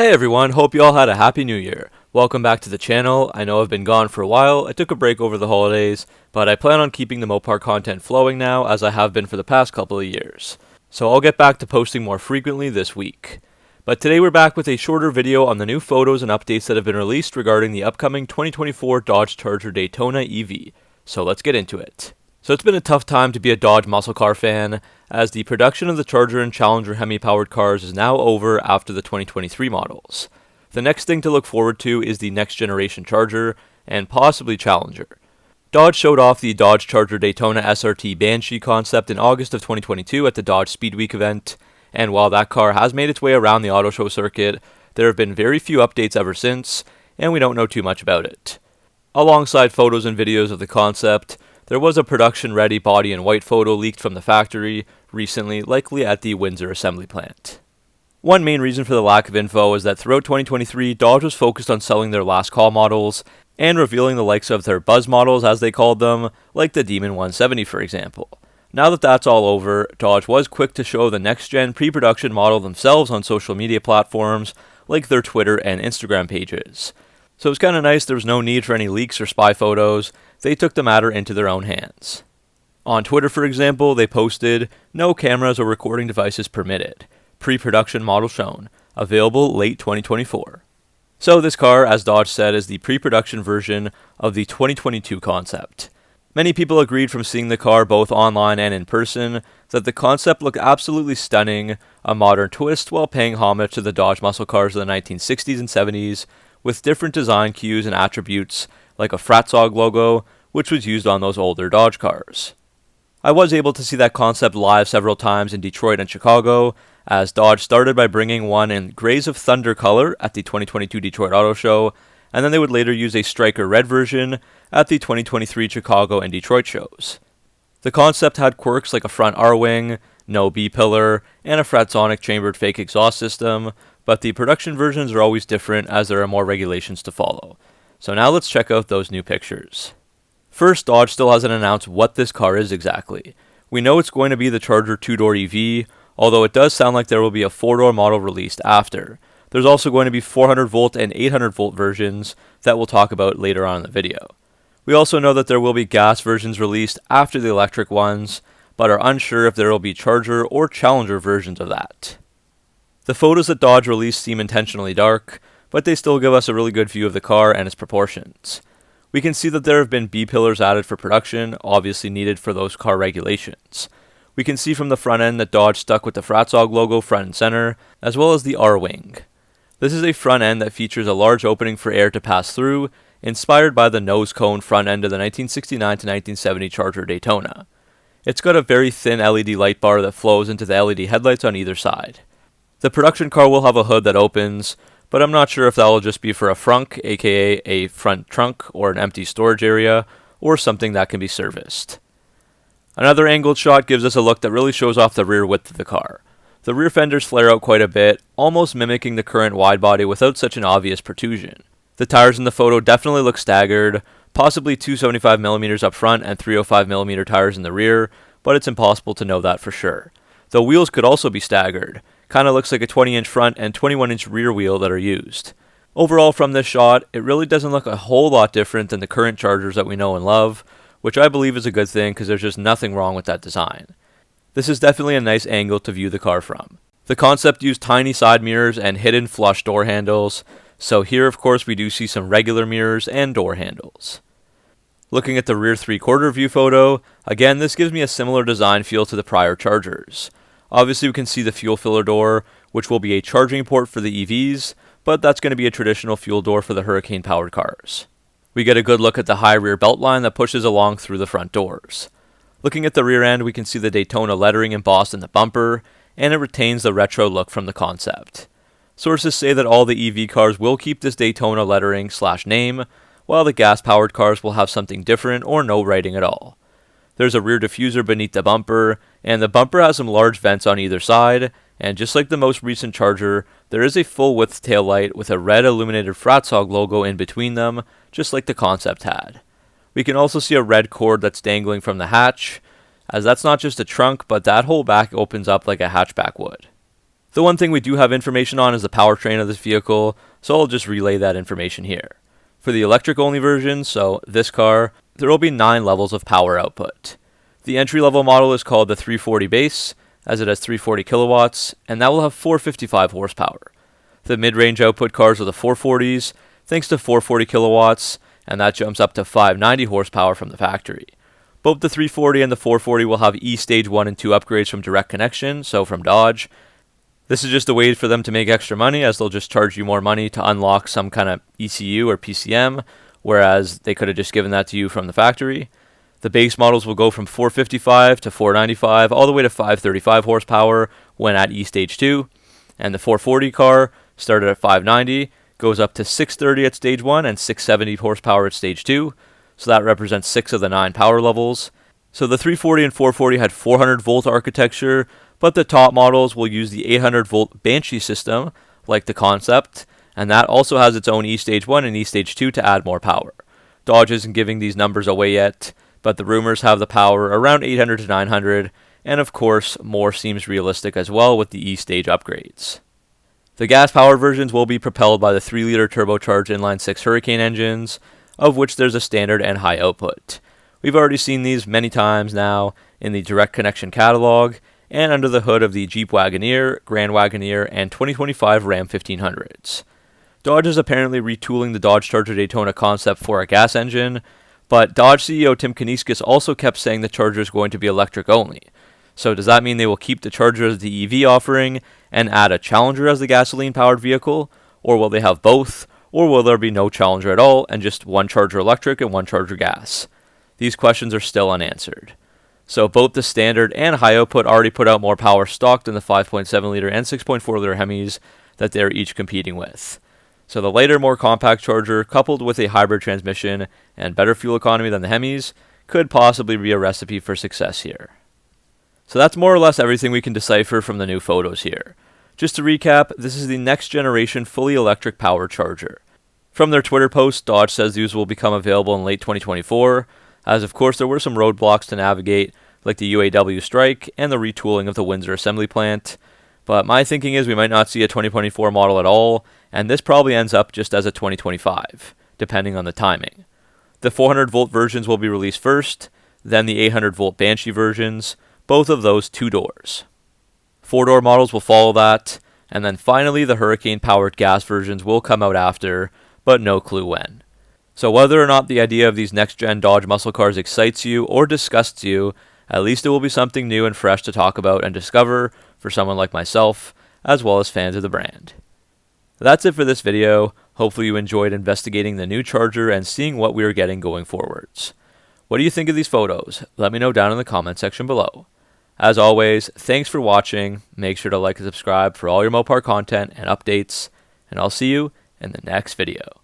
Hey everyone, hope you all had a happy new year. Welcome back to the channel. I know I've been gone for a while. I took a break over the holidays, but I plan on keeping the Mopar content flowing now as I have been for the past couple of years. So I'll get back to posting more frequently this week. But today we're back with a shorter video on the new photos and updates that have been released regarding the upcoming 2024 Dodge Charger Daytona EV. So let's get into it. So it's been a tough time to be a Dodge muscle car fan, as the production of the Charger and Challenger Hemi-powered cars is now over after the 2023 models. The next thing to look forward to is the next generation Charger, and possibly Challenger. Dodge showed off the Dodge Charger Daytona SRT Banshee concept in August of 2022 at the Dodge Speed Week event, and while that car has made its way around the auto show circuit, there have been very few updates ever since, and we don't know too much about it. Alongside photos and videos of the concept, there was a production-ready body in white photo leaked from the factory recently, likely at the Windsor assembly plant. One main reason for the lack of info is that throughout 2023, Dodge was focused on selling their last call models and revealing the likes of their buzz models, as they called them, like the Demon 170 for example. Now that that's all over, Dodge was quick to show the next-gen pre-production model themselves on social media platforms like their Twitter and Instagram pages. So it was kind of nice there was no need for any leaks or spy photos. They took the matter into their own hands. On Twitter, for example, they posted, "No cameras or recording devices permitted. Pre-production model shown. Available late 2024. So this car, as Dodge said, is the pre-production version of the 2022 concept. Many people agreed from seeing the car both online and in person that the concept looked absolutely stunning, a modern twist while paying homage to the Dodge muscle cars of the 1960s and 70s, with different design cues and attributes like a Fratzog logo, which was used on those older Dodge cars. I was able to see that concept live several times in Detroit and Chicago, as Dodge started by bringing one in Grays of Thunder color at the 2022 Detroit Auto Show, and then they would later use a striker red version at the 2023 Chicago and Detroit shows. The concept had quirks like a front R-wing, no B-pillar, and a Fratzonic chambered fake exhaust system, but the production versions are always different as there are more regulations to follow. So now let's check out those new pictures. First, Dodge still hasn't announced what this car is exactly. We know it's going to be the Charger 2-door EV, although it does sound like there will be a 4-door model released after. There's also going to be 400 volt and 800 volt versions that we'll talk about later on in the video. We also know that there will be gas versions released after the electric ones, but are unsure if there will be Charger or Challenger versions of that. The photos that Dodge released seem intentionally dark, but they still give us a really good view of the car and its proportions. We can see that there have been B-pillars added for production, obviously needed for those car regulations. We can see from the front end that Dodge stuck with the Fratzog logo front and center, as well as the R-wing. This is a front end that features a large opening for air to pass through, inspired by the nose cone front end of the 1969 to 1970 Charger Daytona. It's got a very thin LED light bar that flows into the LED headlights on either side. The production car will have a hood that opens, but I'm not sure if that will just be for a frunk, aka a front trunk or an empty storage area, or something that can be serviced. Another angled shot gives us a look that really shows off the rear width of the car. The rear fenders flare out quite a bit, almost mimicking the current wide body without such an obvious protrusion. The tires in the photo definitely look staggered, possibly 275mm up front and 305mm tires in the rear, but it's impossible to know that for sure. The wheels could also be staggered. Kinda looks like a 20-inch front and 21-inch rear wheel that are used. Overall, from this shot, it really doesn't look a whole lot different than the current Chargers that we know and love, which I believe is a good thing because there's just nothing wrong with that design. This is definitely a nice angle to view the car from. The concept used tiny side mirrors and hidden flush door handles, so here of course we do see some regular mirrors and door handles. Looking at the rear 3/4 view photo, again this gives me a similar design feel to the prior Chargers. Obviously we can see the fuel filler door, which will be a charging port for the EVs, but that's going to be a traditional fuel door for the Hurricane-powered cars. We get a good look at the high rear belt line that pushes along through the front doors. Looking at the rear end, we can see the Daytona lettering embossed in the bumper, and it retains the retro look from the concept. Sources say that all the EV cars will keep this Daytona lettering/name, while the gas-powered cars will have something different or no writing at all. There's a rear diffuser beneath the bumper, and the bumper has some large vents on either side, and just like the most recent Charger, there is a full-width taillight with a red illuminated Fratzog logo in between them, just like the concept had. We can also see a red cord that's dangling from the hatch, as that's not just a trunk, but that whole back opens up like a hatchback would. The one thing we do have information on is the powertrain of this vehicle, so I'll just relay that information here. For the electric-only version, so this car, there will be 9 levels of power output. The entry-level model is called the 340 base, as it has 340 kilowatts, and that will have 455 horsepower. The mid-range output cars are the 440s, thanks to 440 kilowatts, and that jumps up to 590 horsepower from the factory. Both the 340 and the 440 will have E-Stage 1 and 2 upgrades from Direct Connection, so from Dodge. This is just a way for them to make extra money, as they'll just charge you more money to unlock some kind of ECU or PCM, whereas they could have just given that to you from the factory. The base models will go from 455 to 495, all the way to 535 horsepower when at E-Stage 2, and the 440 car started at 590, goes up to 630 at Stage 1 and 670 horsepower at Stage 2, so that represents 6 of the 9 power levels. So the 340 and 440 had 400 volt architecture, but the top models will use the 800 volt Banshee system, like the Concept, and that also has its own E-Stage 1 and E-Stage 2 to add more power. Dodge isn't giving these numbers away yet, but the rumors have the power around 800 to 900, and of course, more seems realistic as well with the E-Stage upgrades. The gas-powered versions will be propelled by the 3-liter turbocharged inline-6 Hurricane engines, of which there's a standard and high output. We've already seen these many times now in the Direct Connection catalog, and under the hood of the Jeep Wagoneer, Grand Wagoneer, and 2025 Ram 1500s. Dodge is apparently retooling the Dodge Charger Daytona concept for a gas engine, but Dodge CEO Tim Kuniskis also kept saying the Charger is going to be electric only. So does that mean they will keep the Charger as the EV offering and add a Challenger as the gasoline-powered vehicle? Or will they have both? Or will there be no Challenger at all and just one Charger electric and one Charger gas? These questions are still unanswered. So both the standard and high output already put out more power stock than the 5.7 liter and 6.4 liter Hemis that they're each competing with. So the lighter, more compact Charger, coupled with a hybrid transmission and better fuel economy than the Hemis, could possibly be a recipe for success here. So that's more or less everything we can decipher from the new photos here. Just to recap, this is the next generation fully electric powered Charger. From their Twitter post, Dodge says these will become available in late 2024, as of course there were some roadblocks to navigate, like the UAW strike and the retooling of the Windsor assembly plant. But my thinking is we might not see a 2024 model at all, and this probably ends up just as a 2025, depending on the timing. The 400 volt versions will be released first, then the 800 volt Banshee versions, both of those 2 doors. 4-door models will follow that, and then finally the Hurricane-powered gas versions will come out after, but no clue when. So whether or not the idea of these next-gen Dodge muscle cars excites you or disgusts you, at least it will be something new and fresh to talk about and discover for someone like myself, as well as fans of the brand. That's it for this video. Hopefully you enjoyed investigating the new Charger and seeing what we are getting going forwards. What do you think of these photos? Let me know down in the comment section below. As always, thanks for watching. Make sure to like and subscribe for all your Mopar content and updates, and I'll see you in the next video.